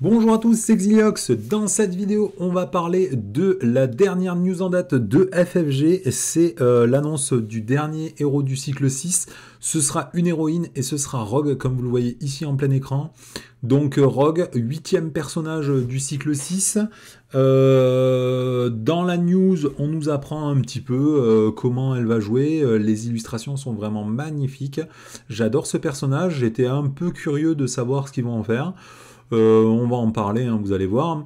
Bonjour à tous, c'est Xiliox. Dans cette vidéo, on va parler de la dernière news en date de FFG. C'est l'annonce du dernier héros du cycle 6. Ce sera une héroïne et ce sera Rogue, comme vous le voyez ici en plein écran. Donc Rogue, 8e personnage du cycle 6. Dans la news, on nous apprend un petit peu comment elle va jouer. Les illustrations sont vraiment magnifiques. J'adore ce personnage, j'étais un peu curieux de savoir ce qu'ils vont en faire. On va en parler, hein, vous allez voir.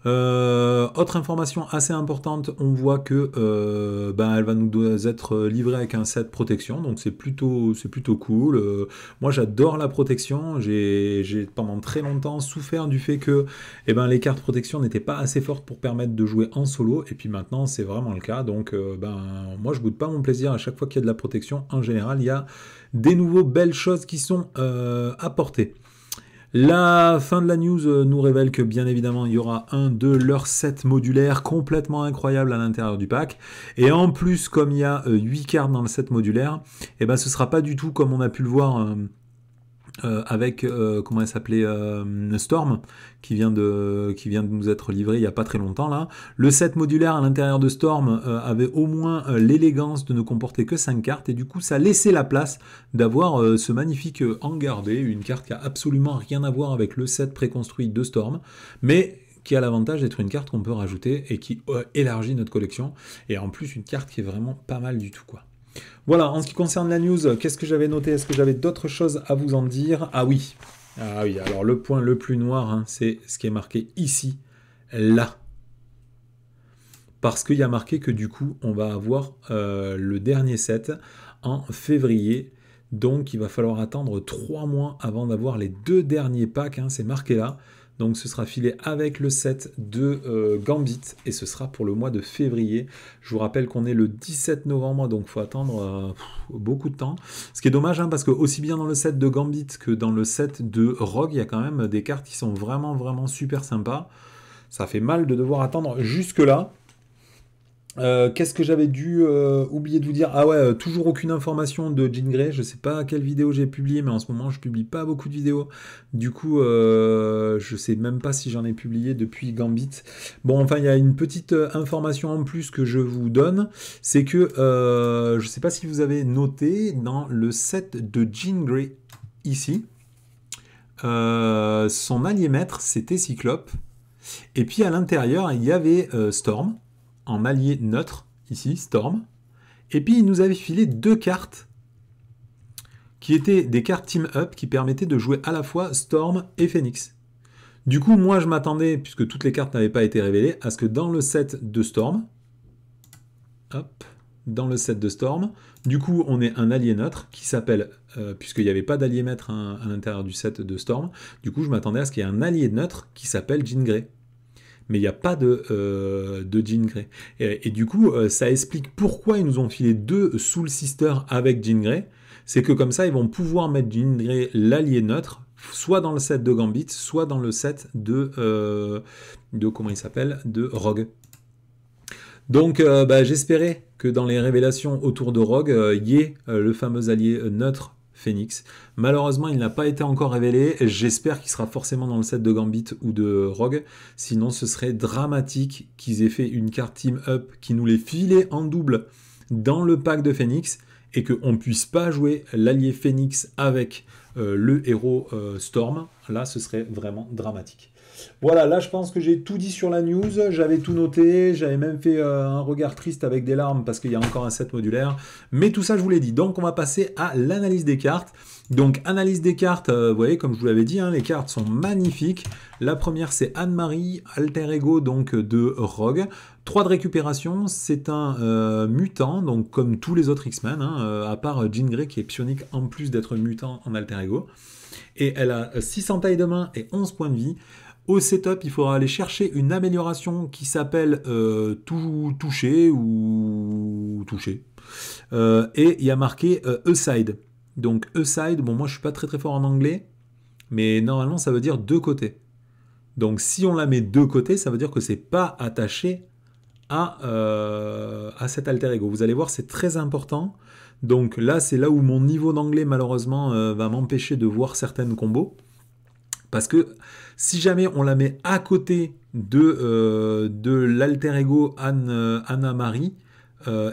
Autre information assez importante, on voit que elle va nous être livrée avec un set protection, donc c'est plutôt cool. Moi j'adore la protection, j'ai pendant très longtemps souffert du fait que les cartes protection n'étaient pas assez fortes pour permettre de jouer en solo, et puis maintenant c'est vraiment le cas, donc moi je boude pas mon plaisir à chaque fois qu'il y a de la protection. En général il y a des nouveaux belles choses qui sont apportées. La fin de la news nous révèle que bien évidemment il y aura un de leurs sets modulaires complètement incroyable à l'intérieur du pack. Et en plus, comme il y a 8 cartes dans le set modulaire, ce sera pas du tout comme on a pu le voir avec comment elle s'appelait, Storm, qui vient de nous être livré il n'y a pas très longtemps là. Le set modulaire à l'intérieur de Storm avait au moins l'élégance de ne comporter que 5 cartes, et du coup ça laissait la place d'avoir ce magnifique hangar D, une carte qui a absolument rien à voir avec le set préconstruit de Storm, mais qui a l'avantage d'être une carte qu'on peut rajouter et qui élargit notre collection, et en plus une carte qui est vraiment pas mal du tout, quoi. Voilà, en ce qui concerne la news, qu'est-ce que j'avais noté? Est-ce que j'avais d'autres choses à vous en dire? Ah oui, alors le point le plus noir, hein, c'est ce qui est marqué ici, là. Parce qu'il y a marqué que du coup, on va avoir le dernier set en février. Donc il va falloir attendre 3 mois avant d'avoir les 2 derniers packs, hein, c'est marqué là. Donc ce sera filé avec le set de Gambit, et ce sera pour le mois de février. Je vous rappelle qu'on est le 17 novembre, donc il faut attendre beaucoup de temps. Ce qui est dommage, hein, parce que aussi bien dans le set de Gambit que dans le set de Rogue, il y a quand même des cartes qui sont vraiment, vraiment super sympas. Ça fait mal de devoir attendre jusque-là. Qu'est-ce que j'avais dû oublier de vous dire? Ah ouais, toujours aucune information de Jean Grey. Je sais pas quelle vidéo j'ai publié, mais en ce moment je publie pas beaucoup de vidéos. Du coup, je sais même pas si j'en ai publié depuis Gambit. Bon, enfin, il y a une petite information en plus que je vous donne, c'est que je sais pas si vous avez noté dans le set de Jean Grey ici, son allié maître c'était Cyclope, et puis à l'intérieur il y avait Storm en allié neutre, ici, Storm. Et puis, il nous avait filé 2 cartes qui étaient des cartes Team Up qui permettaient de jouer à la fois Storm et Phoenix. Du coup, moi, je m'attendais, puisque toutes les cartes n'avaient pas été révélées, à ce que dans le set de Storm, du coup, on ait un allié neutre qui s'appelle, puisqu'il n'y avait pas d'allié maître à l'intérieur du set de Storm, du coup, je m'attendais à ce qu'il y ait un allié neutre qui s'appelle Jean Grey. Mais il n'y a pas de Jean Grey. Et du coup, ça explique pourquoi ils nous ont filé 2 Soul Sisters avec Jean Grey. C'est que comme ça, ils vont pouvoir mettre Jean Grey, l'allié neutre, soit dans le set de Gambit, soit dans le set de comment il s'appelle, de Rogue. Donc j'espérais que dans les révélations autour de Rogue, il y ait le fameux allié neutre Phoenix. Malheureusement, il n'a pas été encore révélé. J'espère qu'il sera forcément dans le set de Gambit ou de Rogue. Sinon, ce serait dramatique qu'ils aient fait une carte Team Up qui nous les filait en double dans le pack de Phoenix et qu'on ne puisse pas jouer l'allié Phoenix avec le héros Storm. Là, ce serait vraiment dramatique. Voilà, là je pense que j'ai tout dit sur la news, j'avais tout noté, j'avais même fait un regard triste avec des larmes parce qu'il y a encore un set modulaire, mais tout ça je vous l'ai dit. Donc on va passer à l'analyse des cartes. Donc analyse des cartes, vous voyez comme je vous l'avais dit, hein, les cartes sont magnifiques. La première c'est Anne-Marie, alter ego donc de Rogue. 3 de récupération, c'est un mutant, donc comme tous les autres X-Men, hein, à part Jean Grey qui est psionique en plus d'être mutant en alter ego. Et elle a 6 en taille de main et 11 points de vie. Au setup, il faudra aller chercher une amélioration qui s'appelle toucher ou toucher. Et il y a marqué aside. Donc aside, bon moi je suis pas très fort en anglais, mais normalement ça veut dire 2 côtés. Donc si on la met 2 côtés, ça veut dire que c'est pas attaché à cet alter ego. Vous allez voir, c'est très important. Donc là, c'est là où mon niveau d'anglais malheureusement va m'empêcher de voir certaines combos. Parce que si jamais on la met à côté de l'alter ego Anna-Marie,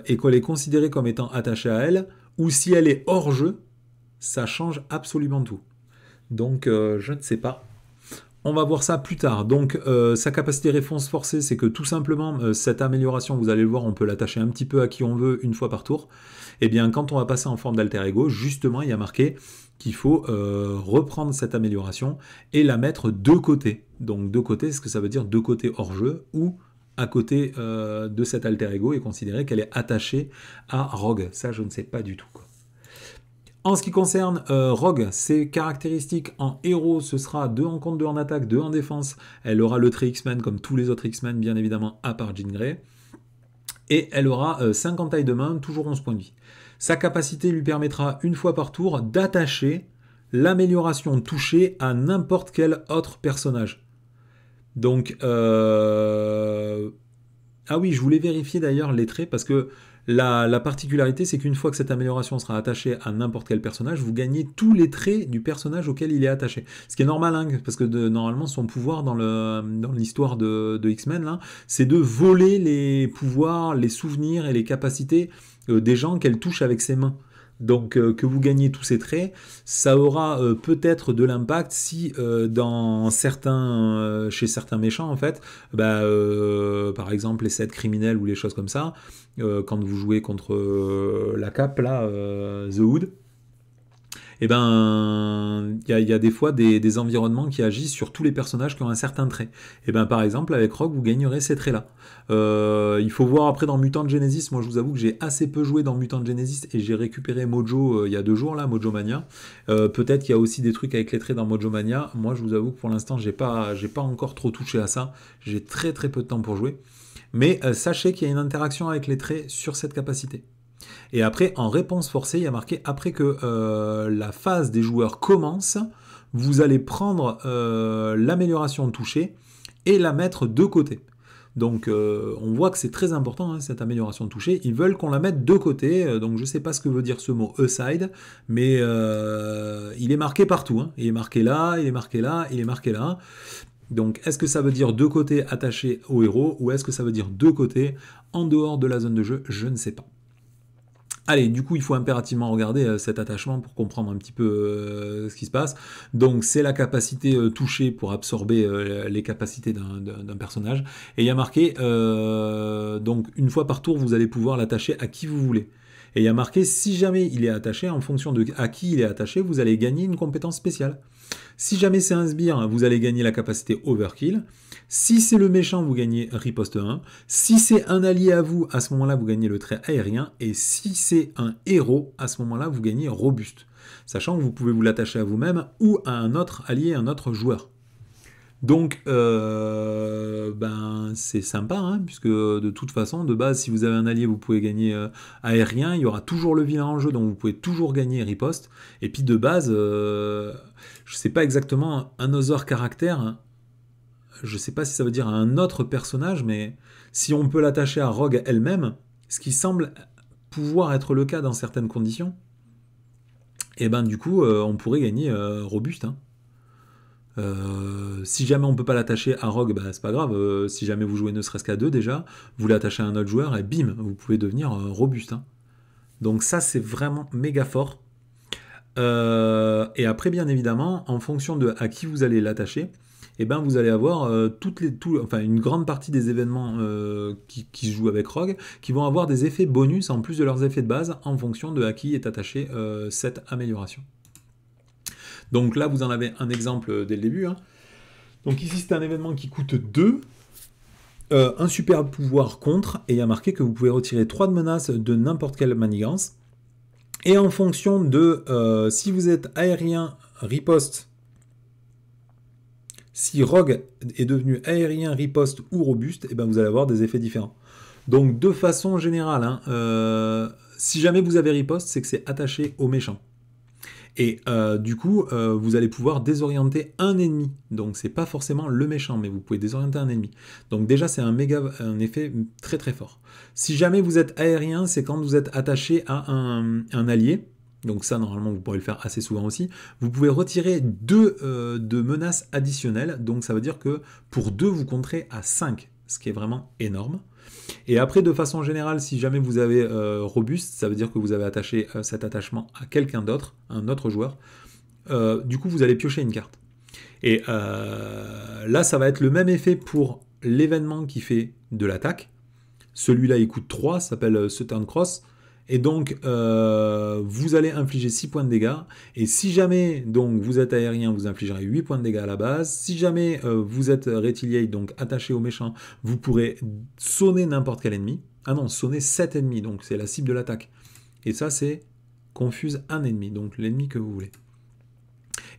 et qu'elle est considérée comme étant attachée à elle, ou si elle est hors jeu, ça change absolument tout. Donc je ne sais pas. On va voir ça plus tard. Donc sa capacité réponse forcée, c'est que tout simplement, cette amélioration, vous allez le voir, on peut l'attacher un petit peu à qui on veut une fois par tour. Et bien quand on va passer en forme d'alter ego, justement il y a marqué qu'il faut reprendre cette amélioration et la mettre de côté. Donc de côté, est-ce que ça veut dire de côté hors jeu ou à côté de cet alter ego et considérer qu'elle est attachée à Rogue. Ça, je ne sais pas du tout, quoi. En ce qui concerne Rogue, ses caractéristiques en héros, ce sera 2 en compte, 2 en attaque, 2 en défense. Elle aura le trait X-Men comme tous les autres X-Men, bien évidemment, à part Jean Grey. Et elle aura 5 en taille de main, toujours 11 points de vie. Sa capacité lui permettra, une fois par tour, d'attacher l'amélioration touchée à n'importe quel autre personnage. Donc, ah oui, je voulais vérifier d'ailleurs les traits, parce que la particularité, c'est qu'une fois que cette amélioration sera attachée à n'importe quel personnage, vous gagnez tous les traits du personnage auquel il est attaché. Ce qui est normal, hein, parce que normalement, son pouvoir dans l'histoire de X-Men, là, c'est de voler les pouvoirs, les souvenirs et les capacités des gens qu'elle touche avec ses mains. Donc que vous gagnez tous ces traits, ça aura peut-être de l'impact si chez certains méchants en fait, par exemple les 7 criminels ou les choses comme ça, quand vous jouez contre la cape là, The Hood, et ben il y a des fois des environnements qui agissent sur tous les personnages qui ont un certain trait. Et ben par exemple avec Rogue vous gagnerez ces traits là. Il faut voir après dans Mutant Genesis. Moi je vous avoue que j'ai assez peu joué dans Mutant Genesis et j'ai récupéré Mojo il y a 2 jours là, Mojo Mania. Peut-être qu'il y a aussi des trucs avec les traits dans Mojo Mania. Moi je vous avoue que pour l'instant j'ai pas encore trop touché à ça. J'ai très peu de temps pour jouer. Mais sachez qu'il y a une interaction avec les traits sur cette capacité. Et après, en réponse forcée, il y a marqué après que la phase des joueurs commence, vous allez prendre l'amélioration touchée et la mettre de côté. Donc on voit que c'est très important, hein, cette amélioration touchée. Ils veulent qu'on la mette de côté. Donc je ne sais pas ce que veut dire ce mot aside, mais il est marqué partout. Hein. Il est marqué là, il est marqué là, il est marqué là. Donc est-ce que ça veut dire de côté attaché au héros ou est-ce que ça veut dire de côté en dehors de la zone de jeu? Je ne sais pas. Allez, du coup, il faut impérativement regarder cet attachement pour comprendre un petit peu ce qui se passe. Donc, c'est la capacité touchée pour absorber les capacités d'un personnage. Et il y a marqué, donc, une fois par tour, vous allez pouvoir l'attacher à qui vous voulez. Et il y a marqué, si jamais il est attaché, en fonction de à qui il est attaché, vous allez gagner une compétence spéciale. Si jamais c'est un sbire, vous allez gagner la capacité Overkill. Si c'est le méchant, vous gagnez Riposte 1. Si c'est un allié à vous, à ce moment-là, vous gagnez le trait aérien. Et si c'est un héros, à ce moment-là, vous gagnez Robuste. Sachant que vous pouvez vous l'attacher à vous-même ou à un autre allié, un autre joueur. Donc, c'est sympa, hein, puisque de toute façon, de base, si vous avez un allié, vous pouvez gagner aérien, il y aura toujours le vilain en jeu, donc vous pouvez toujours gagner riposte. Et puis de base, je sais pas exactement un other caractère, hein, je sais pas si ça veut dire un autre personnage, mais si on peut l'attacher à Rogue elle-même, ce qui semble pouvoir être le cas dans certaines conditions, et ben du coup, on pourrait gagner robuste, hein. Si jamais on peut pas l'attacher à Rogue, c'est pas grave. Si jamais vous jouez ne serait-ce qu'à 2 déjà, vous l'attachez à un autre joueur et bim, vous pouvez devenir robuste, hein. Donc ça c'est vraiment méga fort. Et après bien évidemment, en fonction de à qui vous allez l'attacher, et ben vous allez avoir une grande partie des événements qui se jouent avec Rogue, qui vont avoir des effets bonus en plus de leurs effets de base en fonction de à qui est attachée cette amélioration. Donc là, vous en avez un exemple dès le début, hein. Donc ici, c'est un événement qui coûte 2, un super pouvoir contre, et il y a marqué que vous pouvez retirer 3 de menaces de n'importe quelle manigance. Et en fonction de si vous êtes aérien, riposte, si Rogue est devenu aérien, riposte ou robuste, et ben vous allez avoir des effets différents. Donc de façon générale, hein, si jamais vous avez riposte, c'est que c'est attaché au méchant. Et du coup, vous allez pouvoir désorienter un ennemi. Donc c'est pas forcément le méchant, mais vous pouvez désorienter un ennemi. Donc déjà, c'est un effet très très fort. Si jamais vous êtes aérien, c'est quand vous êtes attaché à un allié. Donc ça, normalement, vous pourrez le faire assez souvent aussi. Vous pouvez retirer 2 de menaces additionnelles. Donc ça veut dire que pour 2, vous compterez à 5, ce qui est vraiment énorme. Et après, de façon générale, si jamais vous avez robuste, ça veut dire que vous avez attaché cet attachement à quelqu'un d'autre, un autre joueur. Du coup, vous allez piocher une carte. Et là, ça va être le même effet pour l'événement qui fait de l'attaque. Celui-là, il coûte 3, ça s'appelle Southern Cross. Et donc, vous allez infliger 6 points de dégâts. Et si jamais donc, vous êtes aérien, vous infligerez 8 points de dégâts à la base. Si jamais vous êtes retiliate, donc attaché au méchant, vous pourrez sonner n'importe quel ennemi. Ah non, sonner 7 ennemis, donc c'est la cible de l'attaque. Et ça, c'est confuse un ennemi, donc l'ennemi que vous voulez.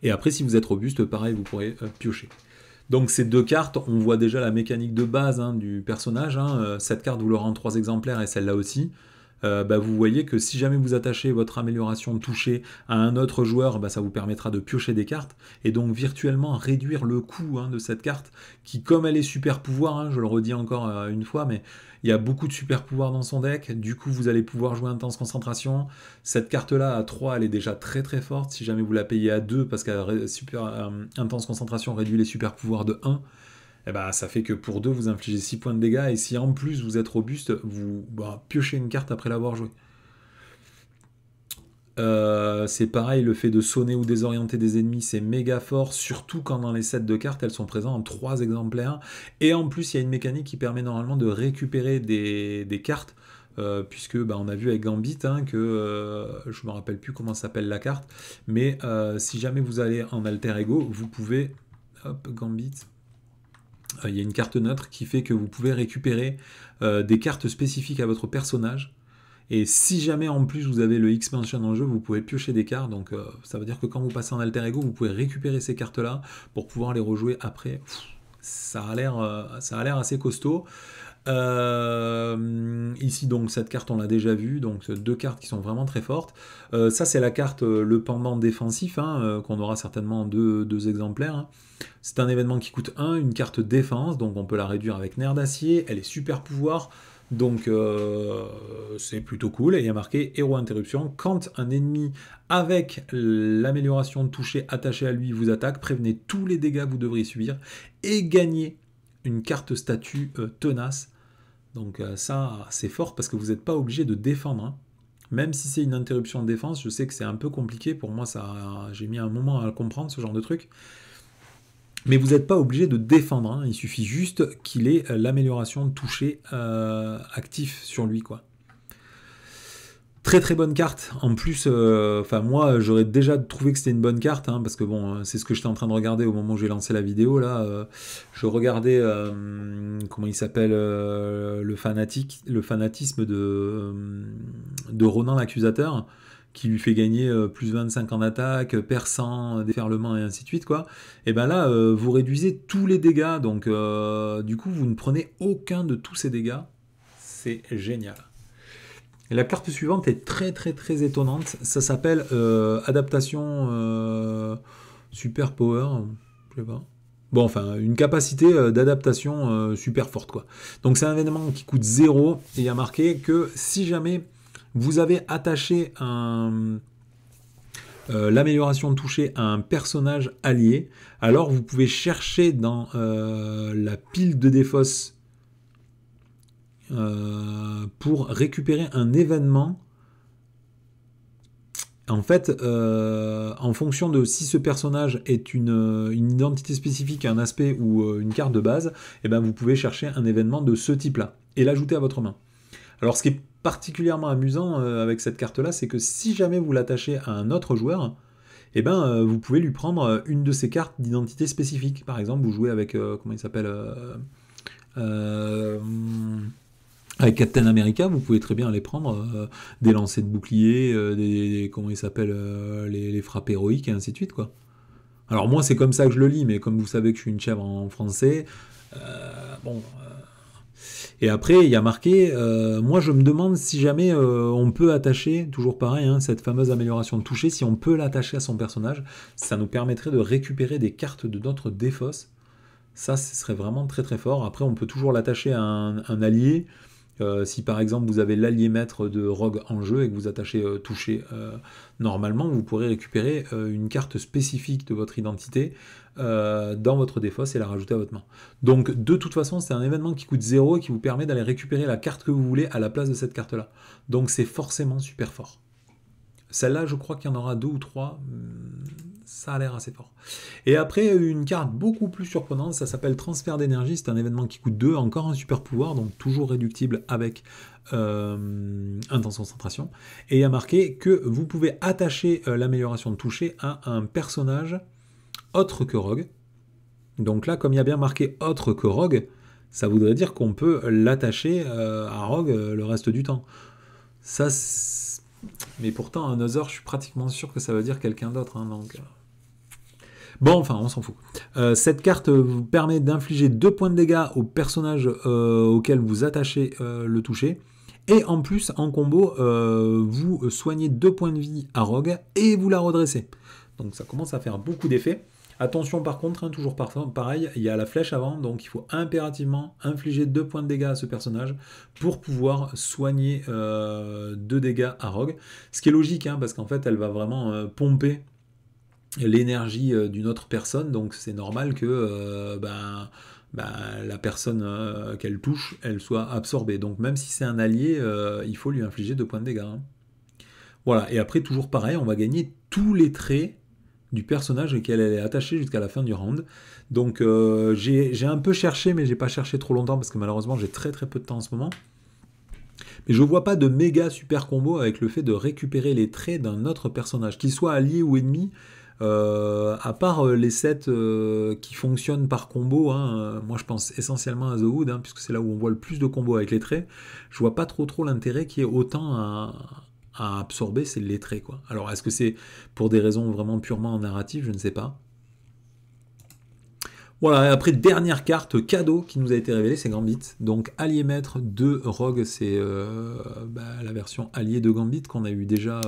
Et après, si vous êtes robuste, pareil, vous pourrez piocher. Donc ces 2 cartes, on voit déjà la mécanique de base du personnage. Cette carte, vous l'aurez en 3 exemplaires et celle-là aussi. Vous voyez que si jamais vous attachez votre amélioration de toucher à un autre joueur, ça vous permettra de piocher des cartes et donc virtuellement réduire le coût de cette carte qui, comme elle est super pouvoir, je le redis encore une fois, mais il y a beaucoup de super pouvoirs dans son deck, du coup vous allez pouvoir jouer intense concentration. Cette carte-là à 3, elle est déjà très très forte. Si jamais vous la payez à 2 parce qu'elle intense concentration réduit les super pouvoirs de 1, ça fait que pour 2, vous infligez 6 points de dégâts, et si en plus vous êtes robuste, vous piochez une carte après l'avoir jouée. C'est pareil, le fait de sonner ou désorienter des ennemis, c'est méga fort, surtout quand dans les sets de cartes, elles sont présentes en 3 exemplaires. Et en plus, il y a une mécanique qui permet normalement de récupérer des cartes, puisque on a vu avec Gambit que je me rappelle plus comment s'appelle la carte, mais si jamais vous allez en alter ego, vous pouvez... Hop, Gambit... Il y a une carte neutre qui fait que vous pouvez récupérer des cartes spécifiques à votre personnage. Et si jamais en plus vous avez le X-Mansion en jeu, vous pouvez piocher des cartes. Donc ça veut dire que quand vous passez en alter ego, vous pouvez récupérer ces cartes-là pour pouvoir les rejouer après. Ça a l'air assez costaud. Ici donc cette carte on l'a déjà vue, donc 2 cartes qui sont vraiment très fortes. Ça c'est la carte le pendant défensif qu'on aura certainement en 2 exemplaires. C'est un événement qui coûte 1, une carte défense, donc on peut la réduire avec nerf d'acier, elle est super pouvoir, donc c'est plutôt cool. Et il y a marqué héros interruption, quand un ennemi avec l'amélioration de toucher attachée à lui vous attaque, prévenez tous les dégâts que vous devriez subir et gagnez une carte statut tenace. Donc ça, c'est fort parce que vous n'êtes pas obligé de défendre. Même si c'est une interruption de défense, je sais que c'est un peu compliqué. Pour moi, j'ai mis un moment à comprendre ce genre de truc. Mais vous n'êtes pas obligé de défendre. Il suffit juste qu'il ait l'amélioration de toucher actif sur lui, quoi. Très très bonne carte. En plus, moi j'aurais déjà trouvé que c'était une bonne carte, parce que bon, c'est ce que j'étais en train de regarder au moment où j'ai lancé la vidéo là. Je regardais comment il s'appelle le fanatisme de Ronan l'accusateur, qui lui fait gagner plus 25 en attaque, perçant, déferlement et ainsi de suite, quoi. Et ben là, vous réduisez tous les dégâts, donc du coup vous ne prenez aucun de tous ces dégâts. C'est génial. Et la carte suivante est très très très étonnante. Ça s'appelle adaptation super power. Je sais pas. Bon, enfin, une capacité d'adaptation super forte, quoi. Donc c'est un événement qui coûte 0 et il y a marqué que si jamais vous avez attaché l'amélioration de toucher à un personnage allié, alors vous pouvez chercher dans la pile de défausse pour récupérer un événement. En fait, en fonction de si ce personnage est une identité spécifique, un aspect ou une carte de base, vous pouvez chercher un événement de ce type-là et l'ajouter à votre main. Alors ce qui est particulièrement amusant avec cette carte-là, c'est que si jamais vous l'attachez à un autre joueur, vous pouvez lui prendre une de ces cartes d'identité spécifique. Par exemple, vous jouez avec, comment il s'appelle avec Captain America, vous pouvez très bien aller prendre des lancers de bouclier, comment il s'appelle, les frappes héroïques et ainsi de suite, quoi. Alors moi c'est comme ça que je le lis, mais comme vous savez que je suis une chèvre en français, Et après il y a marqué, moi je me demande si jamais on peut attacher, toujours pareil, cette fameuse amélioration de toucher, si on peut l'attacher à son personnage, ça nous permettrait de récupérer des cartes de notre défausse. Ça, ce serait vraiment très très fort. Après on peut toujours l'attacher à un allié, Si par exemple vous avez l'allié maître de Rogue en jeu et que vous attachez toucher, normalement vous pourrez récupérer une carte spécifique de votre identité dans votre défausse et la rajouter à votre main. Donc de toute façon c'est un événement qui coûte 0 et qui vous permet d'aller récupérer la carte que vous voulez à la place de cette carte là. Donc c'est forcément super fort. Celle-là, je crois qu'il y en aura 2 ou 3. Ça a l'air assez fort. Et après, une carte beaucoup plus surprenante, ça s'appelle Transfert d'énergie. C'est un événement qui coûte 2, encore un super pouvoir, donc toujours réductible avec intention concentration. Et il y a marqué que vous pouvez attacher l'amélioration de toucher à un personnage autre que Rogue. Donc là, comme il y a bien marqué autre que Rogue, ça voudrait dire qu'on peut l'attacher à Rogue le reste du temps. Ça, mais pourtant, Another, je suis pratiquement sûr que ça veut dire quelqu'un d'autre. Hein, donc... Bon, enfin, on s'en fout. Cette carte vous permet d'infliger 2 points de dégâts au personnage auquel vous attachez le toucher. Et en plus, en combo, vous soignez 2 points de vie à Rogue et vous la redressez. Donc ça commence à faire beaucoup d'effets. Attention par contre, hein, toujours pareil, il y a la flèche avant, donc il faut impérativement infliger 2 points de dégâts à ce personnage pour pouvoir soigner 2 dégâts à Rogue. Ce qui est logique, hein, parce qu'en fait elle va vraiment pomper l'énergie d'une autre personne, donc c'est normal que la personne qu'elle touche, elle soit absorbée. Donc même si c'est un allié, il faut lui infliger 2 points de dégâts. Hein. Voilà, et après toujours pareil, on va gagner tous les traits du personnage auquel elle est attachée jusqu'à la fin du round. Donc j'ai un peu cherché, mais j'ai pas cherché trop longtemps parce que malheureusement j'ai très peu de temps en ce moment. Mais je vois pas de méga super combo avec le fait de récupérer les traits d'un autre personnage, qu'il soit allié ou ennemi, à part les sets qui fonctionnent par combo. Hein, moi je pense essentiellement à The Hood, hein, puisque c'est là où on voit le plus de combos avec les traits. Je vois pas trop l'intérêt qui est autant à absorber, c'est les traits, quoi. Alors, est-ce que c'est pour des raisons vraiment purement narratives? Je ne sais pas. Voilà, et après, dernière carte cadeau qui nous a été révélée, c'est Gambit. Donc, allié maître de Rogue, c'est la version allié de Gambit qu'on a eu déjà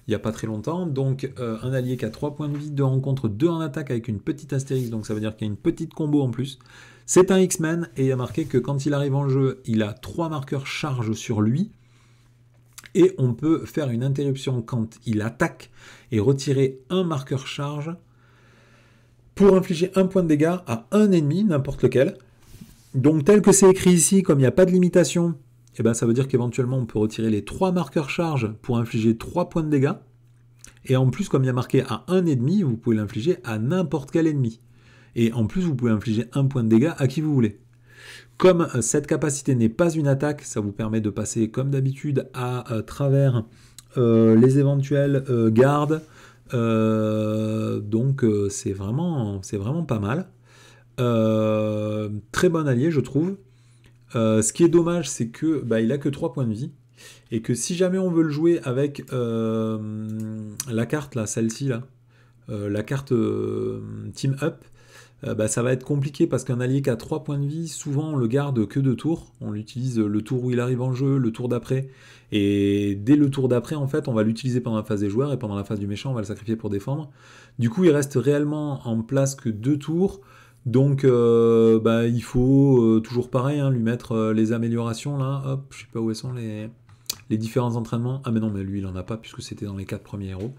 il n'y a pas très longtemps. Donc, un allié qui a 3 points de vie, 2 rencontres, 2 en attaque avec une petite astérix, donc ça veut dire qu'il y a une petite combo en plus. C'est un X-Men, et il y a marqué que quand il arrive en jeu, il a 3 marqueurs charge sur lui. Et on peut faire une interruption quand il attaque et retirer un marqueur charge pour infliger 1 point de dégâts à un ennemi, n'importe lequel. Donc tel que c'est écrit ici, comme il n'y a pas de limitation, eh ben, ça veut dire qu'éventuellement on peut retirer les 3 marqueurs charge pour infliger 3 points de dégâts. Et en plus, comme il y a marqué à un ennemi, vous pouvez l'infliger à n'importe quel ennemi. Et en plus, vous pouvez infliger 1 point de dégâts à qui vous voulez. Comme cette capacité n'est pas une attaque, ça vous permet de passer comme d'habitude à travers les éventuels gardes. Donc c'est vraiment pas mal. Très bon allié, je trouve. Ce qui est dommage, c'est que il a que 3 points de vie. Et que si jamais on veut le jouer avec la carte, là, celle-ci, là, la carte Team Up, ça va être compliqué parce qu'un allié qui a 3 points de vie, souvent on le garde que 2 tours. On l'utilise le tour où il arrive en jeu, le tour d'après. Et dès le tour d'après, en fait, on va l'utiliser pendant la phase des joueurs et pendant la phase du méchant, on va le sacrifier pour défendre. Du coup, il reste réellement en place que 2 tours. Donc, il faut toujours pareil, hein, lui mettre les améliorations là. Hop, je sais pas où elles sont les différents entraînements. Ah mais non, mais lui il en a pas puisque c'était dans les 4 premiers héros.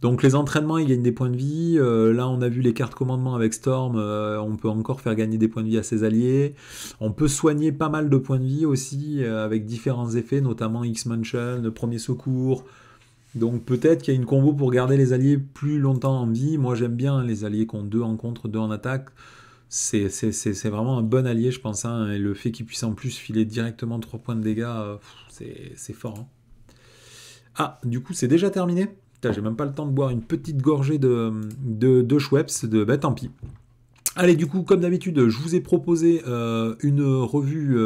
Donc les entraînements, il gagne des points de vie. Là, on a vu les cartes commandement avec Storm. On peut encore faire gagner des points de vie à ses alliés. On peut soigner pas mal de points de vie aussi avec différents effets, notamment X-Mansion, le premier secours. Donc peut-être qu'il y a une combo pour garder les alliés plus longtemps en vie. Moi, j'aime bien les alliés qui ont 2 en contre, 2 en attaque. C'est vraiment un bon allié, je pense. Hein, et le fait qu'il puisse en plus filer directement 3 points de dégâts, c'est fort. Hein. Ah, du coup, c'est déjà terminé. J'ai même pas le temps de boire une petite gorgée de Schweppes, tant pis. Allez, du coup, comme d'habitude, je vous ai proposé une revue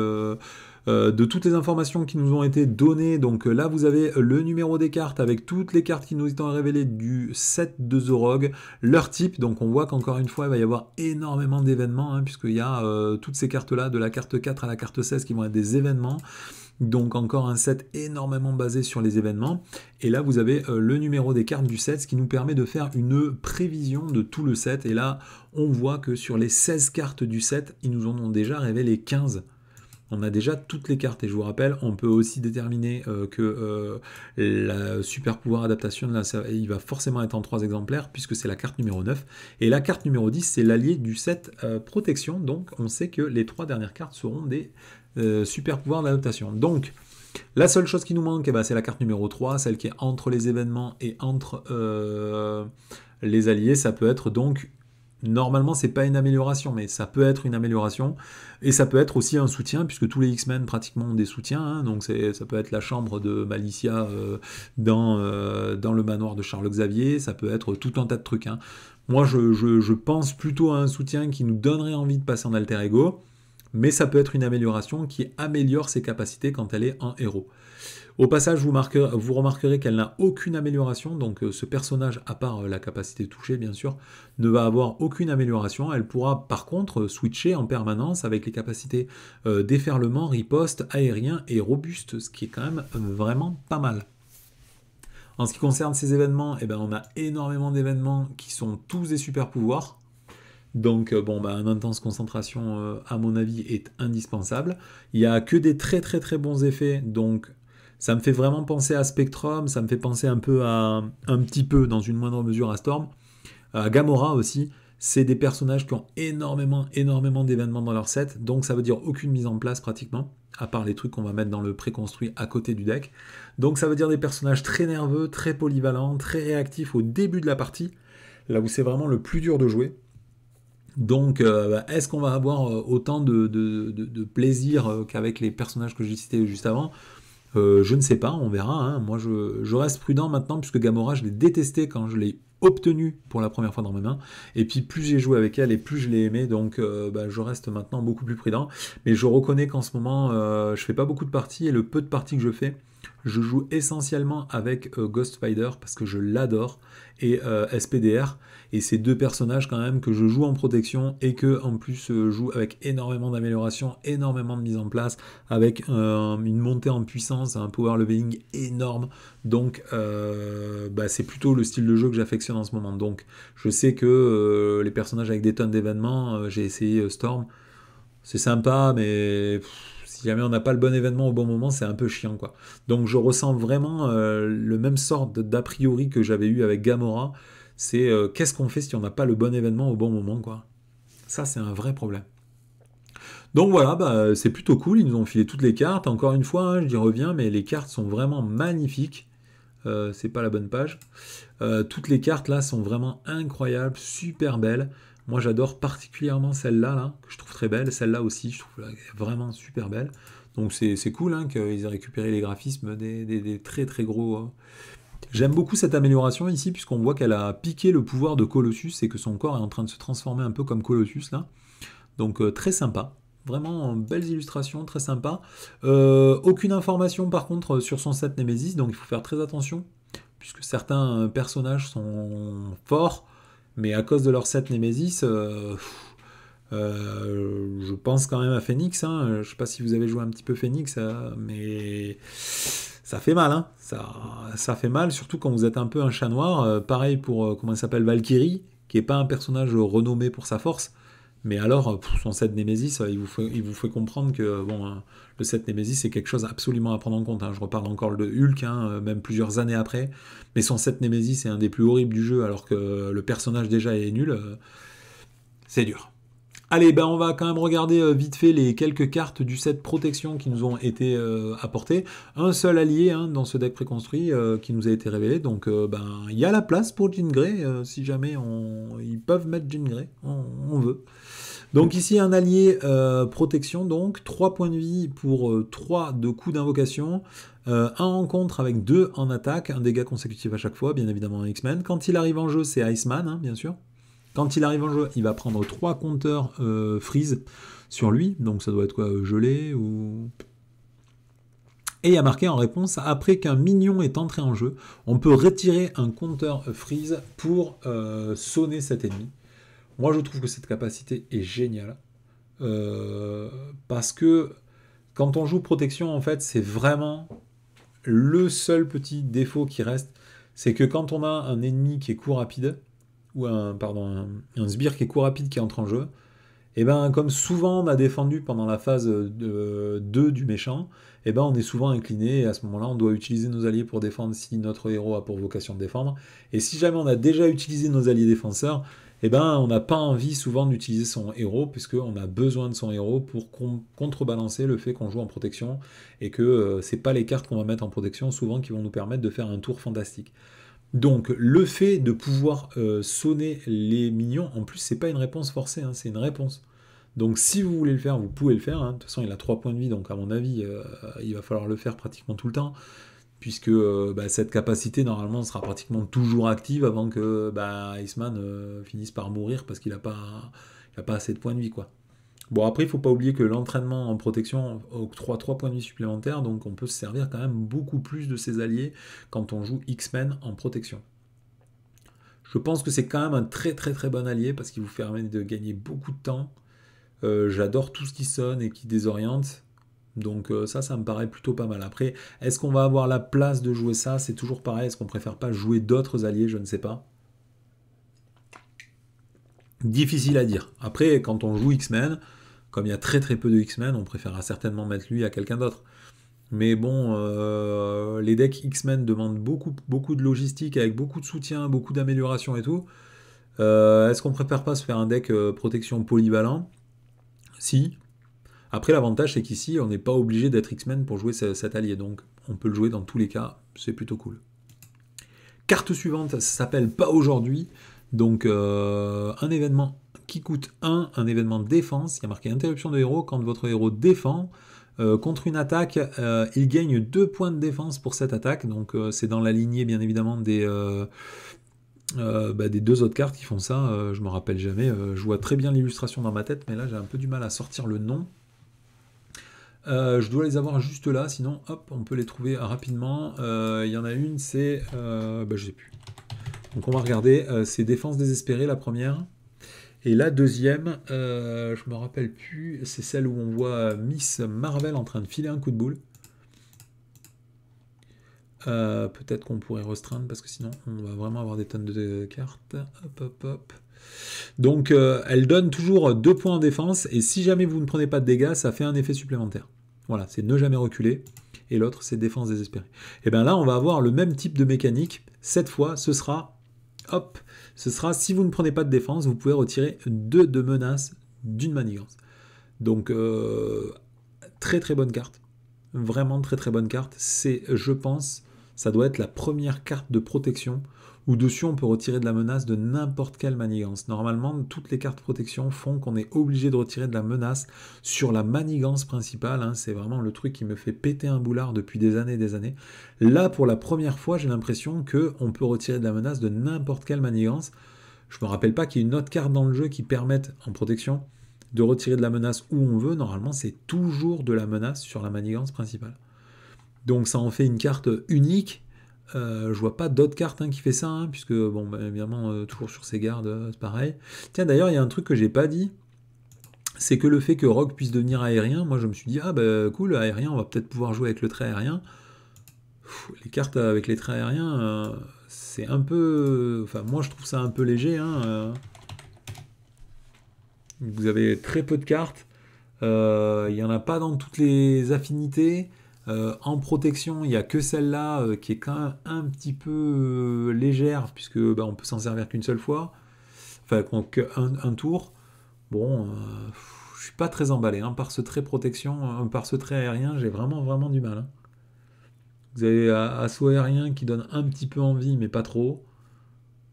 de toutes les informations qui nous ont été données. Donc là, vous avez le numéro des cartes avec toutes les cartes qui nous ont révélées du set de The Rogue, leur type. Donc on voit qu'encore une fois, il va y avoir énormément d'événements, hein, puisqu'il y a toutes ces cartes-là, de la carte 4 à la carte 16, qui vont être des événements. Donc encore un set énormément basé sur les événements. Et là, vous avez le numéro des cartes du set, ce qui nous permet de faire une prévision de tout le set. Et là, on voit que sur les 16 cartes du set, ils nous en ont déjà révélé 15. on a déjà toutes les cartes. Et je vous rappelle, on peut aussi déterminer que la super pouvoir adaptation, là, il va forcément être en 3 exemplaires, puisque c'est la carte numéro 9. Et la carte numéro 10, c'est l'allié du set protection. Donc on sait que les 3 dernières cartes seront des super pouvoirs d'adaptation. Donc la seule chose qui nous manque, eh ben, c'est la carte numéro 3, celle qui est entre les événements et entre les alliés. Ça peut être donc, normalement c'est pas une amélioration, mais ça peut être une amélioration, et ça peut être aussi un soutien, puisque tous les X-Men pratiquement ont des soutiens, hein, donc ça peut être la chambre de Malicia dans le manoir de Charles Xavier, ça peut être tout un tas de trucs. Hein. Moi je pense plutôt à un soutien qui nous donnerait envie de passer en alter ego, mais ça peut être une amélioration qui améliore ses capacités quand elle est en héros. Au passage, vous remarquerez qu'elle n'a aucune amélioration, donc ce personnage, à part la capacité touchée bien sûr, ne va avoir aucune amélioration. Elle pourra par contre switcher en permanence avec les capacités déferlement, riposte, aérien et robuste, ce qui est quand même vraiment pas mal. En ce qui concerne ces événements, eh ben, on a énormément d'événements qui sont tous des super pouvoirs. Donc, une intense concentration, à mon avis, est indispensable. Il n'y a que des très très très bons effets, donc ça me fait vraiment penser à Spectrum, ça me fait penser un petit peu, dans une moindre mesure, à Storm. À Gamora aussi, c'est des personnages qui ont énormément d'événements dans leur set, donc ça veut dire aucune mise en place pratiquement, à part les trucs qu'on va mettre dans le préconstruit à côté du deck. Donc ça veut dire des personnages très nerveux, très polyvalents, très réactifs au début de la partie, là où c'est vraiment le plus dur de jouer. Donc, est-ce qu'on va avoir autant de plaisir qu'avec les personnages que j'ai cités juste avant ? Je ne sais pas, on verra. Hein. Moi, je reste prudent maintenant, puisque Gamora, je l'ai détesté quand je l'ai obtenue pour la première fois dans mes mains. Et puis, plus j'ai joué avec elle, et plus je l'ai aimée. Donc, je reste maintenant beaucoup plus prudent. Mais je reconnais qu'en ce moment, je fais pas beaucoup de parties. Et le peu de parties que je fais, je joue essentiellement avec Ghost Spider, parce que je l'adore, et SPDR. Et c'est 2 personnages quand même que je joue en protection et que en plus joue avec énormément d'améliorations, énormément de mise en place, avec une montée en puissance, un power leveling énorme. Donc c'est plutôt le style de jeu que j'affectionne en ce moment. Donc je sais que les personnages avec des tonnes d'événements, j'ai essayé Storm, c'est sympa, mais si jamais on n'a pas le bon événement au bon moment, c'est un peu chiant, quoi. Donc je ressens vraiment le même sort d'a priori que j'avais eu avec Gamora. C'est qu'est-ce qu'on fait si on n'a pas le bon événement au bon moment, quoi. Ça, c'est un vrai problème. Donc voilà, c'est plutôt cool, ils nous ont filé toutes les cartes. Encore une fois, hein, j'y reviens, mais les cartes sont vraiment magnifiques. C'est pas la bonne page. Toutes les cartes là sont vraiment incroyables, super belles. Moi j'adore particulièrement celle-là, là, que je trouve très belle. Celle-là aussi, je trouve vraiment super belle. Donc c'est cool hein, qu'ils aient récupéré les graphismes des très très gros. J'aime beaucoup cette amélioration ici, puisqu'on voit qu'elle a piqué le pouvoir de Colossus et que son corps est en train de se transformer un peu comme Colossus là. Donc très sympa. Vraiment belles illustrations, très sympa. Aucune information par contre sur son set Nemesis, donc il faut faire très attention, puisque certains personnages sont forts, mais à cause de leur set Nemesis, je pense quand même à Phoenix. Hein. Je sais pas si vous avez joué un petit peu Phoenix, mais ça fait mal. Hein. Ça fait mal, surtout quand vous êtes un peu un chat noir. Pareil pour, comment elle s'appelle, Valkyrie, qui est pas un personnage renommé pour sa force. Mais alors, son set Nemesis, il vous fait comprendre que le set Nemesis, c'est quelque chose absolument à prendre en compte. Hein. Je reparle encore de Hulk, hein, même plusieurs années après. Mais son set Nemesis est un des plus horribles du jeu, alors que le personnage déjà est nul. C'est dur. Allez, on va quand même regarder vite fait les quelques cartes du set protection qui nous ont été apportées. Un seul allié hein, dans ce deck préconstruit qui nous a été révélé. Donc, il y a la place pour Jean Grey. Si jamais ils peuvent mettre Jean Grey, on veut. Donc ici, un allié protection, donc 3 points de vie pour 3 de coups d'invocation, 1 en contre avec 2 en attaque, un dégât consécutif à chaque fois, bien évidemment en X-Men. Quand il arrive en jeu, c'est Iceman, hein, bien sûr. Quand il arrive en jeu, il va prendre 3 compteurs freeze sur lui, donc ça doit être quoi, gelé ou... Et il y a marqué en réponse, après qu'un minion est entré en jeu, on peut retirer un compteur freeze pour sonner cet ennemi. Moi, je trouve que cette capacité est géniale. Parce que quand on joue protection, en fait, c'est vraiment le seul petit défaut qui reste. C'est que quand on a un ennemi qui est coup rapide, ou un sbire qui est coup rapide qui entre en jeu, Et ben comme souvent on a défendu pendant la phase 2 du méchant, et ben on est souvent incliné, et à ce moment-là on doit utiliser nos alliés pour défendre si notre héros a pour vocation de défendre. Et si jamais on a déjà utilisé nos alliés défenseurs, et ben on n'a pas envie souvent d'utiliser son héros, puisqu'on a besoin de son héros pour contrebalancer le fait qu'on joue en protection, et que c'est pas les cartes qu'on va mettre en protection souvent qui vont nous permettre de faire un tour fantastique. Donc le fait de pouvoir sonner les minions, en plus c'est pas une réponse forcée, hein, c'est une réponse. Donc si vous voulez le faire, vous pouvez le faire. Hein. De toute façon, il a 3 points de vie, donc à mon avis, il va falloir le faire pratiquement tout le temps, puisque cette capacité normalement sera pratiquement toujours active avant que Iceman finisse par mourir parce qu'il a pas assez de points de vie, quoi. Bon, après, il faut pas oublier que l'entraînement en protection octroie 3 points de vie supplémentaires, donc on peut se servir quand même beaucoup plus de ses alliés quand on joue X-Men en protection. Je pense que c'est quand même un très très très bon allié parce qu'il vous permet de gagner beaucoup de temps. J'adore tout ce qui sonne et qui désoriente. Donc ça me paraît plutôt pas mal. Après, est-ce qu'on va avoir la place de jouer ça? C'est toujours pareil. Est-ce qu'on préfère pas jouer d'autres alliés? Je ne sais pas. Difficile à dire. Après, quand on joue X-Men, comme il y a très très peu de X-Men, on préférera certainement mettre lui à quelqu'un d'autre. Mais bon, les decks X-Men demandent beaucoup, beaucoup de logistique avec beaucoup de soutien, beaucoup d'amélioration et tout. Est-ce qu'on préfère pas se faire un deck protection polyvalent? Si. Après, l'avantage, c'est qu'ici, on n'est pas obligé d'être X-Men pour jouer cet allié. Donc, on peut le jouer dans tous les cas. C'est plutôt cool. Carte suivante, ça s'appelle Pas aujourd'hui. Donc, un événement qui coûte 1, un événement de défense. Il y a marqué interruption de héros. Quand votre héros défend contre une attaque, il gagne 2 points de défense pour cette attaque. Donc, c'est dans la lignée, bien évidemment, des 2 autres cartes qui font ça. Je me rappelle jamais. Je vois très bien l'illustration dans ma tête, mais là, j'ai un peu du mal à sortir le nom. Je dois les avoir juste là, sinon hop, on peut les trouver rapidement. Il y en a une, c'est... je sais plus. Donc on va regarder, c'est Défense désespérée la première. Et la deuxième, je me rappelle plus, c'est celle où on voit Miss Marvel en train de filer un coup de boule. Peut-être qu'on pourrait restreindre parce que sinon on va vraiment avoir des tonnes de cartes. Hop, hop, hop. Donc elle donne toujours 2 points en défense et si jamais vous ne prenez pas de dégâts, ça fait un effet supplémentaire. Voilà, c'est ne jamais reculer. Et l'autre, c'est défense désespérée. Et bien là, on va avoir le même type de mécanique. Cette fois, ce sera, si vous ne prenez pas de défense, vous pouvez retirer 2 de menaces d'une manigance. Donc, très très bonne carte. Vraiment très très bonne carte. C'est, je pense, ça doit être la première carte de protection où dessus on peut retirer de la menace de n'importe quelle manigance. Normalement, toutes les cartes protection font qu'on est obligé de retirer de la menace sur la manigance principale. Hein. C'est vraiment le truc qui me fait péter un boulard depuis des années et des années. Là, pour la première fois, j'ai l'impression qu'on peut retirer de la menace de n'importe quelle manigance. Je me rappelle pas qu'il y ait une autre carte dans le jeu qui permette, en protection, de retirer de la menace où on veut. Normalement, c'est toujours de la menace sur la manigance principale. Donc ça en fait une carte unique. Je vois pas d'autres cartes qui fait ça, hein, puisque, bon, évidemment, toujours sur ses gardes, c'est pareil. Tiens, d'ailleurs, il y a un truc que j'ai pas dit, c'est que le fait que Rogue puisse devenir aérien, moi je me suis dit, ah bah cool, aérien, on va peut-être pouvoir jouer avec le trait aérien. Les cartes avec les traits aériens, c'est un peu... Enfin, moi je trouve ça un peu léger. Vous avez très peu de cartes, il n'y en a pas dans toutes les affinités. En protection, il n'y a que celle-là qui est quand même un petit peu légère, puisque on peut s'en servir qu'une seule fois, enfin qu'un tour. Bon, je suis pas très emballé par ce trait protection, par ce trait aérien, j'ai vraiment vraiment du mal. Vous avez assaut aérien qui donne un petit peu envie, mais pas trop.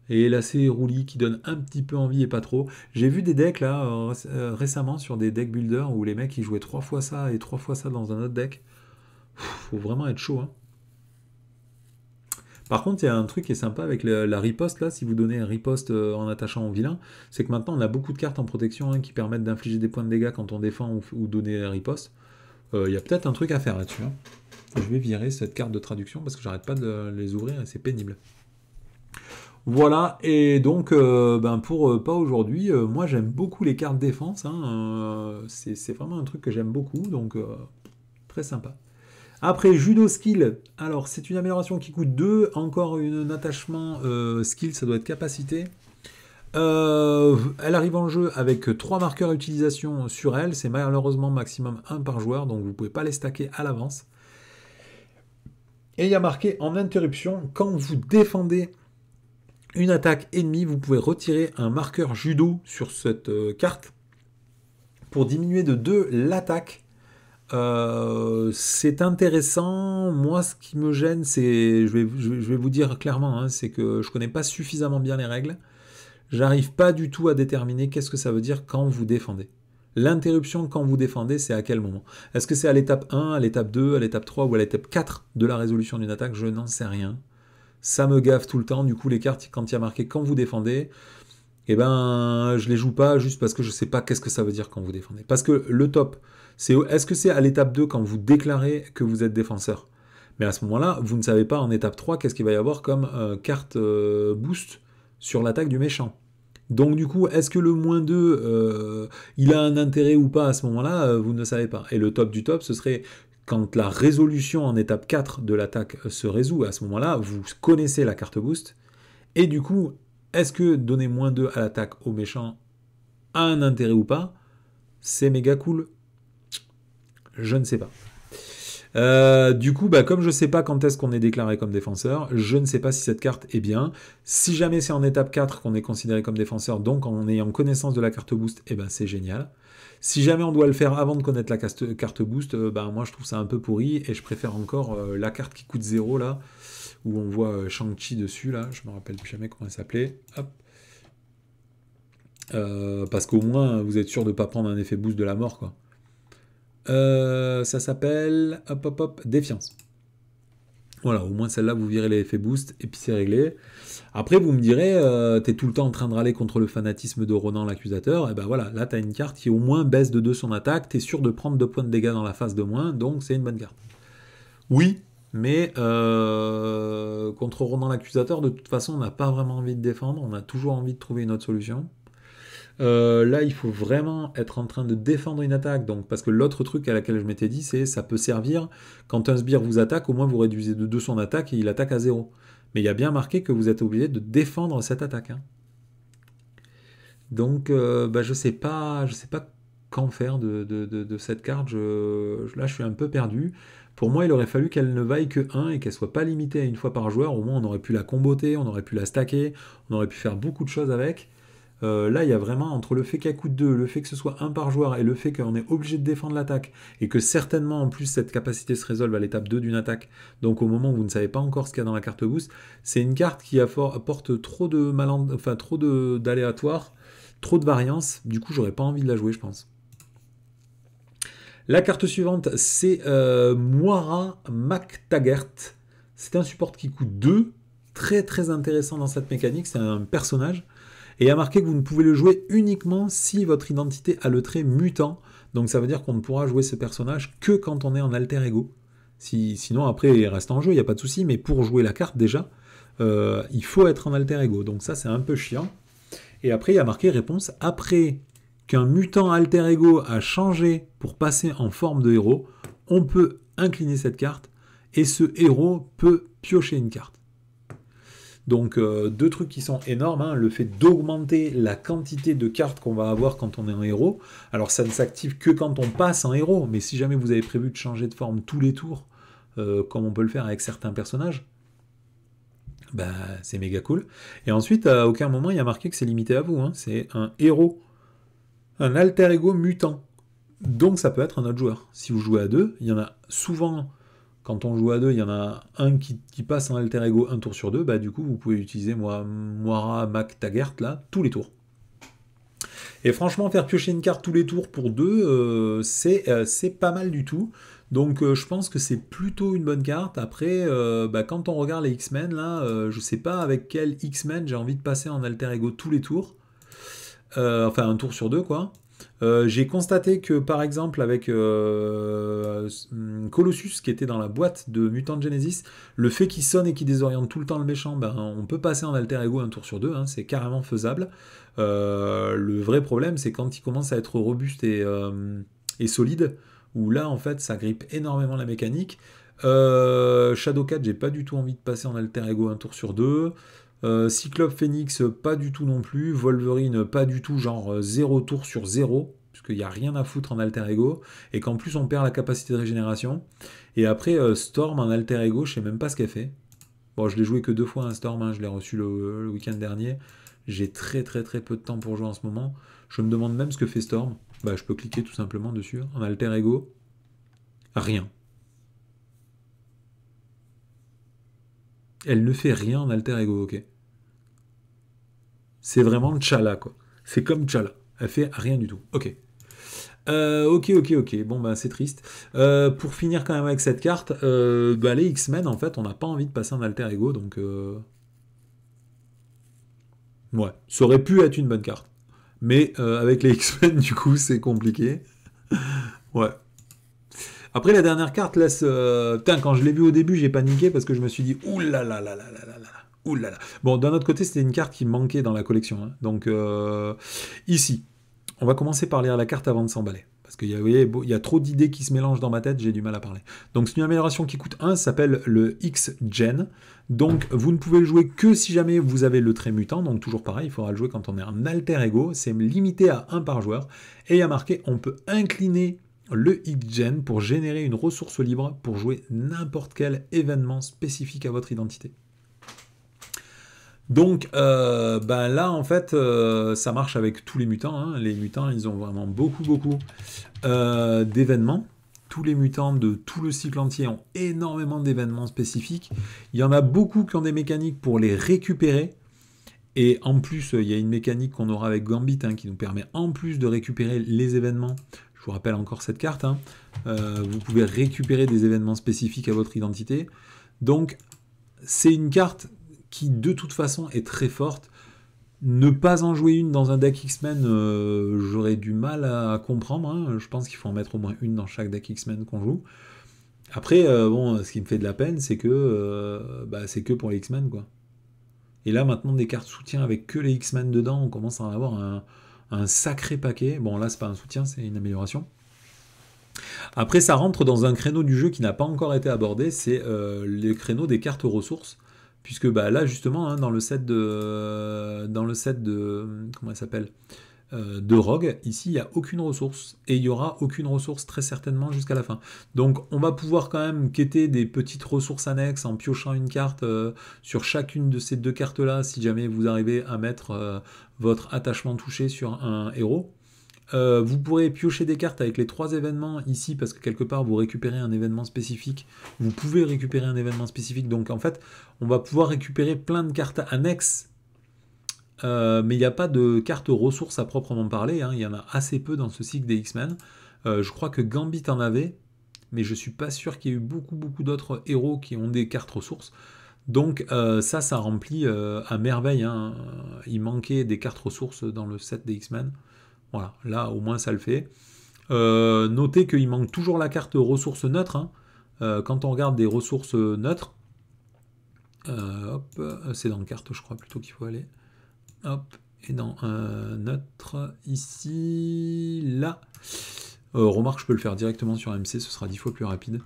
Et lacet roulis qui donne un petit peu envie et pas trop. J'ai vu des decks là récemment sur des deck builders où les mecs ils jouaient 3 fois ça et 3 fois ça dans un autre deck. Faut vraiment être chaud. Par contre, il y a un truc qui est sympa avec la riposte là, si vous donnez un riposte en attachant au vilain, c'est que maintenant on a beaucoup de cartes en protection qui permettent d'infliger des points de dégâts quand on défend ou donner un riposte. Il y a peut-être un truc à faire là-dessus. Je vais virer cette carte de traduction parce que j'arrête pas de les ouvrir et c'est pénible. Voilà, et donc pour pas aujourd'hui, moi j'aime beaucoup les cartes défense, c'est vraiment un truc que j'aime beaucoup, donc très sympa. Après, Judo Skill, alors c'est une amélioration qui coûte 2, encore un attachement skill, ça doit être capacité. Elle arrive en jeu avec 3 marqueurs utilisation sur elle. C'est malheureusement maximum 1 par joueur, donc vous ne pouvez pas les stacker à l'avance. Et il y a marqué en interruption, quand vous défendez une attaque ennemie, vous pouvez retirer un marqueur judo sur cette carte pour diminuer de 2 l'attaque. C'est intéressant. Moi, ce qui me gêne, c'est, je vais vous dire clairement, hein, c'est que je connais pas suffisamment bien les règles. J'arrive pas du tout à déterminer qu'est-ce que ça veut dire quand vous défendez. L'interruption quand vous défendez, c'est à quel moment? Est-ce que c'est à l'étape 1, à l'étape 2, à l'étape 3 ou à l'étape 4 de la résolution d'une attaque? Je n'en sais rien. Ça me gaffe tout le temps. Du coup, les cartes, quand il y a marqué quand vous défendez, eh ben, je les joue pas juste parce que je sais pas qu'est-ce que ça veut dire quand vous défendez. Parce que le top, c'est est-ce que c'est à l'étape 2 quand vous déclarez que vous êtes défenseur? Mais à ce moment-là, vous ne savez pas en étape 3 qu'est-ce qu'il va y avoir comme carte boost sur l'attaque du méchant. Donc du coup, est-ce que le -2, il a un intérêt ou pas à ce moment-là? Vous ne savez pas. Et le top du top, ce serait quand la résolution en étape 4 de l'attaque se résout. À ce moment-là, vous connaissez la carte boost. Et du coup, est-ce que donner -2 à l'attaque au méchant a un intérêt ou pas? C'est méga cool. Je ne sais pas. Du coup, comme je ne sais pas quand est-ce qu'on est déclaré comme défenseur, je ne sais pas si cette carte est bien. Si jamais c'est en étape 4 qu'on est considéré comme défenseur, donc en ayant connaissance de la carte boost, c'est génial. Si jamais on doit le faire avant de connaître la carte boost, moi je trouve ça un peu pourri et je préfère encore la carte qui coûte 0 là, où on voit Shang-Chi dessus là, je me rappelle plus jamais comment elle s'appelait. Hop. Parce qu'au moins vous êtes sûr de ne pas prendre un effet boost de la mort quoi. Ça s'appelle Défiance. Voilà, au moins celle-là, vous virez les effets boost et puis c'est réglé. Après, vous me direz, t'es tout le temps en train de râler contre le fanatisme de Ronan l'accusateur. Et ben voilà, là, t'as une carte qui au moins baisse de 2 son attaque. T'es sûr de prendre 2 points de dégâts dans la phase de moins, donc c'est une bonne carte. Oui, mais contre Ronan l'accusateur, de toute façon, on n'a pas vraiment envie de défendre. On a toujours envie de trouver une autre solution. Là, il faut vraiment être en train de défendre une attaque. Donc, parce que l'autre truc à laquelle je m'étais dit, c'est ça peut servir quand un sbire vous attaque, au moins vous réduisez de 2 son attaque et il attaque à 0. Mais il y a bien marqué que vous êtes obligé de défendre cette attaque. Hein. Donc, je sais pas qu'en faire de cette carte. Là, je suis un peu perdu. Pour moi, il aurait fallu qu'elle ne vaille que 1 et qu'elle soit pas limitée à une fois par joueur. Au moins, on aurait pu la comboter, on aurait pu la stacker, on aurait pu faire beaucoup de choses avec. Là, il y a vraiment, entre le fait qu'elle coûte 2, le fait que ce soit 1 par joueur et le fait qu'on est obligé de défendre l'attaque et que certainement en plus cette capacité se résolve à l'étape 2 d'une attaque, donc au moment où vous ne savez pas encore ce qu'il y a dans la carte boost, c'est une carte qui apporte trop d'aléatoires, trop de variance, du coup j'aurais pas envie de la jouer je pense. La carte suivante c'est Moira MacTaggart, c'est un support qui coûte 2, très très intéressant dans cette mécanique, c'est un personnage. Et il y a marqué que vous ne pouvez le jouer uniquement si votre identité a le trait mutant. Donc ça veut dire qu'on ne pourra jouer ce personnage que quand on est en alter ego. Sinon après il reste en jeu, il n'y a pas de souci, mais pour jouer la carte déjà, il faut être en alter ego. Donc ça c'est un peu chiant. Et après il y a marqué réponse, après qu'un mutant alter ego a changé pour passer en forme de héros, on peut incliner cette carte et ce héros peut piocher une carte. Donc deux trucs qui sont énormes, hein. Le fait d'augmenter la quantité de cartes qu'on va avoir quand on est en héros. Alors ça ne s'active que quand on passe en héros, mais si jamais vous avez prévu de changer de forme tous les tours, comme on peut le faire avec certains personnages, c'est méga cool. Et ensuite, à aucun moment il y a marqué que c'est limité à vous, hein. C'est un héros, un alter ego mutant. Donc ça peut être un autre joueur. Si vous jouez à 2, il y en a souvent... Quand on joue à 2, il y en a un qui passe en alter ego un tour sur 2, du coup vous pouvez utiliser Moira MacTaggart là, tous les tours. Et franchement, faire piocher une carte tous les tours pour 2, c'est pas mal du tout. Donc je pense que c'est plutôt une bonne carte. Après, quand on regarde les X-Men, là, je sais pas avec quel X-Men j'ai envie de passer en alter ego tous les tours. Enfin, un tour sur 2, quoi. J'ai constaté que par exemple avec Colossus qui était dans la boîte de Mutant Genesis, le fait qu'il sonne et qu'il désoriente tout le temps le méchant, on peut passer en alter ego un tour sur 2, hein, c'est carrément faisable. Le vrai problème c'est quand il commence à être robuste et solide, où là en fait ça grippe énormément la mécanique. Shadowcat, j'ai pas du tout envie de passer en alter ego un tour sur 2. Cyclope Phoenix, pas du tout non plus. Wolverine, pas du tout, genre 0 tour sur 0, puisqu'il n'y a rien à foutre en alter ego, et qu'en plus on perd la capacité de régénération. Et après, Storm en alter ego, je sais même pas ce qu'elle fait. Bon, je l'ai joué que 2 fois, un Storm, hein, je l'ai reçu le week-end dernier. J'ai très peu de temps pour jouer en ce moment. Je me demande même ce que fait Storm. Bah, je peux cliquer tout simplement dessus. En alter ego, rien. Elle ne fait rien en alter ego, ok. C'est vraiment T'Challa, quoi. C'est comme T'Challa. Elle fait rien du tout. Ok. Ok. Bon, bah, c'est triste. Pour finir quand même avec cette carte, bah, les X-Men, en fait, on n'a pas envie de passer en alter ego, donc... Ouais, ça aurait pu être une bonne carte. Mais avec les X-Men, du coup, c'est compliqué. Ouais. Après, la dernière carte laisse... Putain, quand je l'ai vu au début, j'ai paniqué parce que je me suis dit, ouh là là là là là là là. Ouh là là. Bon, d'un autre côté, c'était une carte qui manquait dans la collection. Hein. Donc, ici, on va commencer par lire la carte avant de s'emballer. Parce qu'il y a trop d'idées qui se mélangent dans ma tête, j'ai du mal à parler. Donc, c'est une amélioration qui coûte 1, ça s'appelle le X-Gen. Donc, vous ne pouvez le jouer que si jamais vous avez le trait mutant. Donc, toujours pareil, il faudra le jouer quand on est en alter ego. C'est limité à 1 par joueur. Et il y a marqué, on peut incliner le X-Gen pour générer une ressource libre pour jouer n'importe quel événement spécifique à votre identité. Donc ben là en fait ça marche avec tous les mutants. Hein. Les mutants ils ont vraiment beaucoup d'événements. Tous les mutants de tout le cycle entier ont énormément d'événements spécifiques. Il y en a beaucoup qui ont des mécaniques pour les récupérer. Et en plus il y a une mécanique qu'on aura avec Gambit hein, qui nous permet en plus de récupérer les événements. Je vous rappelle encore cette carte. Hein. Vous pouvez récupérer des événements spécifiques à votre identité. Donc c'est une carte qui de toute façon est très forte. Ne pas en jouer une dans un deck X-Men, j'aurais du mal à comprendre. Hein. Je pense qu'il faut en mettre au moins une dans chaque deck X-Men qu'on joue. Après, bon, ce qui me fait de la peine, c'est c'est que pour les X-Men, quoi. Et là, maintenant, des cartes soutien avec que les X-Men dedans, on commence à en avoir un sacré paquet. Bon, là, c'est pas un soutien, c'est une amélioration. Après, ça rentre dans un créneau du jeu qui n'a pas encore été abordé, c'est les créneaux des cartes ressources. Puisque bah, là, justement, hein, dans le set de... comment elle s'appelle de Rogue, ici, il n'y a aucune ressource. Et il n'y aura aucune ressource très certainement jusqu'à la fin. Donc, on va pouvoir quand même quêter des petites ressources annexes en piochant une carte sur chacune de ces deux cartes-là, si jamais vous arrivez à mettre votre attachement touché sur un héros. Vous pourrez piocher des cartes avec les 3 événements ici parce que quelque part vous récupérez un événement spécifique. Vous pouvez récupérer un événement spécifique. Donc en fait, on va pouvoir récupérer plein de cartes annexes. Mais il n'y a pas de cartes ressources à proprement parler. Hein. Il y en a assez peu dans ce cycle des X-Men. Je crois que Gambit en avait, mais je suis pas sûr qu'il y ait eu beaucoup d'autres héros qui ont des cartes ressources. Donc ça remplit à merveille. Hein. Il manquait des cartes ressources dans le set des X-Men. Voilà, là au moins ça le fait. Notez qu'il manque toujours la carte ressources neutres. Hein. Quand on regarde des ressources neutres, hop, c'est dans carte je crois plutôt qu'il faut aller. Hop, et dans neutre, ici, là. Remarque, je peux le faire directement sur MC, ce sera 10 fois plus rapide.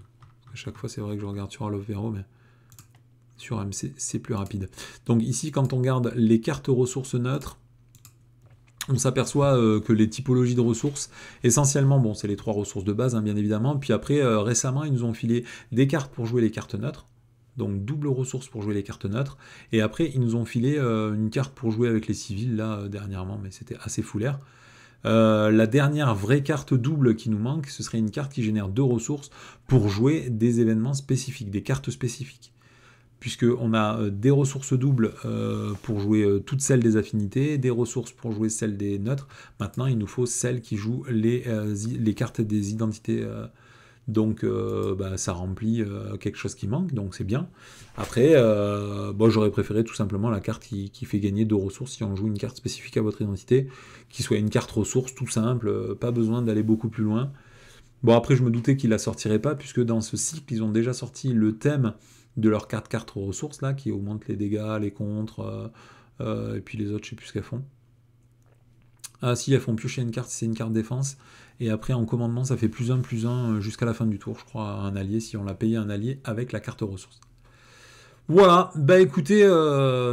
À chaque fois c'est vrai que je regarde sur All of Vero, mais sur MC c'est plus rapide. Donc ici quand on regarde les cartes ressources neutres, on s'aperçoit que les typologies de ressources, essentiellement, bon, c'est les 3 ressources de base, hein, bien évidemment, puis après, récemment, ils nous ont filé des cartes pour jouer les cartes neutres, donc double ressource pour jouer les cartes neutres, et après, ils nous ont filé une carte pour jouer avec les civils, là, dernièrement, mais c'était assez foulaire. La dernière vraie carte double qui nous manque, ce serait une carte qui génère 2 ressources pour jouer des événements spécifiques, des cartes spécifiques. Puisqu'on a des ressources doubles pour jouer toutes celles des affinités, des ressources pour jouer celles des neutres. Maintenant, il nous faut celles qui jouent les cartes des identités. Donc, ça remplit quelque chose qui manque, donc c'est bien. Après, j'aurais préféré tout simplement la carte qui fait gagner 2 ressources si on joue une carte spécifique à votre identité, qui soit une carte ressource tout simple, pas besoin d'aller beaucoup plus loin. Bon, après, je me doutais qu'ils la sortiraient pas, puisque dans ce cycle, ils ont déjà sorti le thème de leur carte ressources, là, qui augmente les dégâts, les contres, et puis les autres, je sais plus ce qu'elles font. Ah si, elles font piocher une carte si c'est une carte défense, et après en commandement, ça fait +1/+1 jusqu'à la fin du tour, je crois, à un allié, si on l'a payé un allié avec la carte ressources. Voilà, bah écoutez,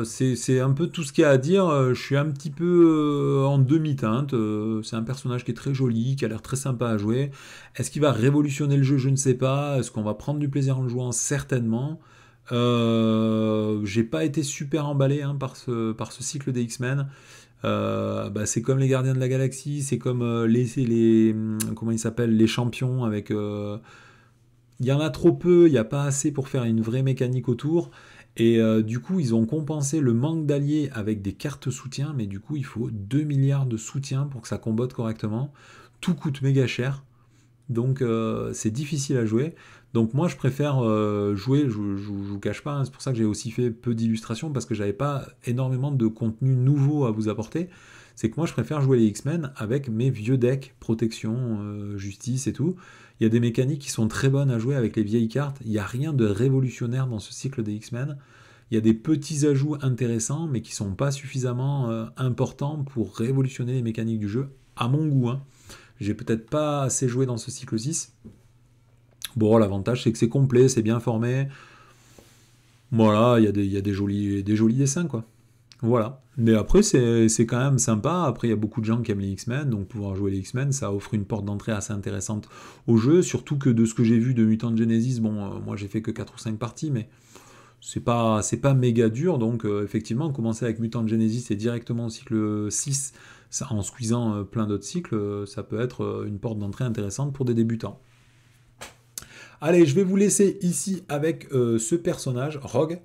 c'est un peu tout ce qu'il y a à dire. Je suis un petit peu en demi-teinte. C'est un personnage qui est très joli, qui a l'air très sympa à jouer. Est-ce qu'il va révolutionner le jeu? Je ne sais pas. Est-ce qu'on va prendre du plaisir en le jouant? Certainement. J'ai pas été super emballé hein, par ce cycle des X-Men. Bah, c'est comme les Gardiens de la Galaxie, c'est comme comment ils s'appellent, les champions avec il y en a trop peu, il n'y a pas assez pour faire une vraie mécanique autour. Et du coup, ils ont compensé le manque d'alliés avec des cartes soutien, mais du coup, il faut 2 milliards de soutien pour que ça combotte correctement. Tout coûte méga cher, donc c'est difficile à jouer. Donc moi, je préfère jouer, je vous cache pas, hein, c'est pour ça que j'ai aussi fait peu d'illustrations, parce que j'avais pas énormément de contenu nouveau à vous apporter. C'est que moi, je préfère jouer les X-Men avec mes vieux decks, protection, justice et tout. Il y a des mécaniques qui sont très bonnes à jouer avec les vieilles cartes. Il n'y a rien de révolutionnaire dans ce cycle des X-Men. Il y a des petits ajouts intéressants, mais qui sont pas suffisamment importants pour révolutionner les mécaniques du jeu, à mon goût. Hein. J'ai peut-être pas assez joué dans ce cycle 6. Bon, l'avantage c'est que c'est complet, c'est bien formé. Voilà, il y a des jolis dessins, quoi. Voilà. Mais après, c'est quand même sympa. Après, il y a beaucoup de gens qui aiment les X-Men, donc pouvoir jouer les X-Men, ça offre une porte d'entrée assez intéressante au jeu. Surtout que de ce que j'ai vu de Mutant Genesis, bon, moi j'ai fait que 4 ou 5 parties, mais c'est pas méga dur. Donc, effectivement, commencer avec Mutant Genesis et directement au cycle 6, en squeezant plein d'autres cycles, ça peut être une porte d'entrée intéressante pour des débutants. Allez, je vais vous laisser ici avec ce personnage, Rogue.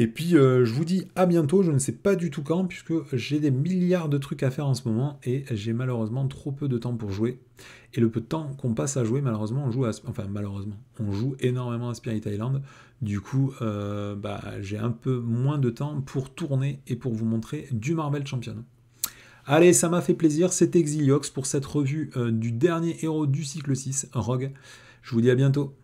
Et puis, je vous dis à bientôt. Je ne sais pas du tout quand, puisque j'ai des milliards de trucs à faire en ce moment et j'ai malheureusement trop peu de temps pour jouer. Et le peu de temps qu'on passe à jouer, malheureusement, on joue énormément à Spirit Island. Du coup, bah, j'ai un peu moins de temps pour tourner et pour vous montrer du Marvel Champion. Allez, ça m'a fait plaisir. C'était Xiliox pour cette revue du dernier héros du cycle 6, Rogue. Je vous dis à bientôt.